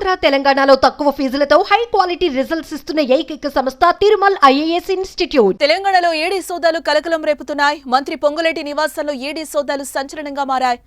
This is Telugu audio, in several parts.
ఆంధ్ర తెలంగాణలో తక్కువ ఫీజులతో హై క్వాలిటీ రిజల్ట్స్ ఇస్తున్న ఏకైక సంస్థ తిరుమల్ ఐఏఎస్ ఇన్స్టిట్యూట్. తెలంగాణలో ఈడీ సోదాలు కలకలం రేపుతున్నాయి. మంత్రి పొంగులేటి నివాసంలో ఈడీ సోదాలు సంచలనంగా మారాయి.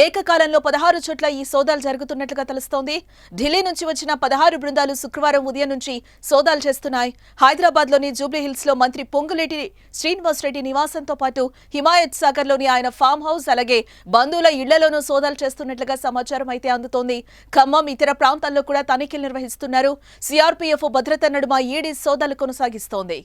ఏకకాలంలో 16 చోట్ల ఈ సోదాలు జరుగుతున్నట్లుగా తెలుస్తోంది. ఢిల్లీ నుంచి వచ్చిన 16 బృందాలు శుక్రవారం ఉదయం నుంచి సోదాలు చేస్తున్నాయి. హైదరాబాద్లోని జూబ్లీహిల్స్ లో మంత్రి పొంగులేటి శ్రీనివాసరెడ్డి నివాసంతో పాటు హిమాయత్ సాగర్ లోని ఆయన ఫామ్ హౌస్ అలాగే బంధువుల ఇళ్లలోనూ సోదాలు చేస్తున్నట్లుగా సమాచారం అయితే అందుతోంది. ఖమ్మం ఇతర ప్రాంతాల్లో కూడా తనిఖీలు నిర్వహిస్తున్నారు. సిఆర్పీఎఫ్ భద్రత నడుమ ఈడీ సోదాలు కొనసాగిస్తోంది.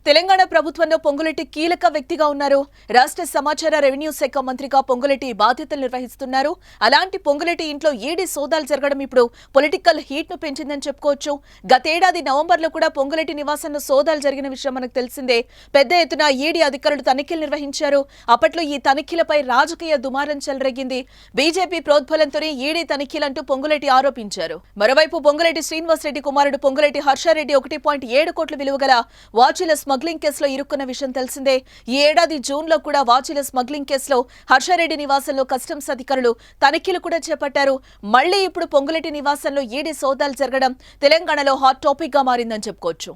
తెలంగాణ ప్రభుత్వంలో పొంగులేటి కీలక వ్యక్తిగా ఉన్నారు. రాష్ట్ర సమాచార రెవెన్యూ శాఖ మంత్రిగా పొంగులేటి బాధ్యతలు నిర్వహిస్తున్నారు. అలాంటి పొంగులేటి ఇంట్లో ఈడీ సోదాలు జరగడం ఇప్పుడు పొలిటికల్ హీట్ ను పెంచిందని చెప్పుకోవచ్చు. గతేడాది నవంబర్లో కూడా పొంగులేటి నివాసంలో సోదాలు జరిగిన విషయం మనకు తెలిసిందే. పెద్ద ఎత్తున ఈడీ అధికారులు తనిఖీలు నిర్వహించారు. అప్పట్లో ఈ తనిఖీలపై రాజకీయ దుమారం చెలరేగింది. బీజేపీ ప్రోద్బలంతోనే ఈడీ తనిఖీలంటూ పొంగులేటి ఆరోపించారు. మరోవైపు పొంగులేటి శ్రీనివాసరెడ్డి కుమారుడు పొంగులేటి హర్షారెడ్డి 1.7 కోట్ల విలువ గల వాచీల స్మగ్లింగ్ కేసులో ఇరుక్కున్న విషయం తెలిసిందే. ఈ ఏడాది జూన్ లో కూడా వాచీల స్మగ్లింగ్ కేసులో హర్షారెడ్డి నివాసంలో కస్టమ్స్ అధికారులు తనిఖీలు కూడా చేపట్టారు. మళ్లీ ఇప్పుడు పొంగులేటి నివాసంలో ఈడీ సోదాలు జరగడం తెలంగాణలో హాట్ టాపిక్ గా మారిందని చెప్పుకోవచ్చు.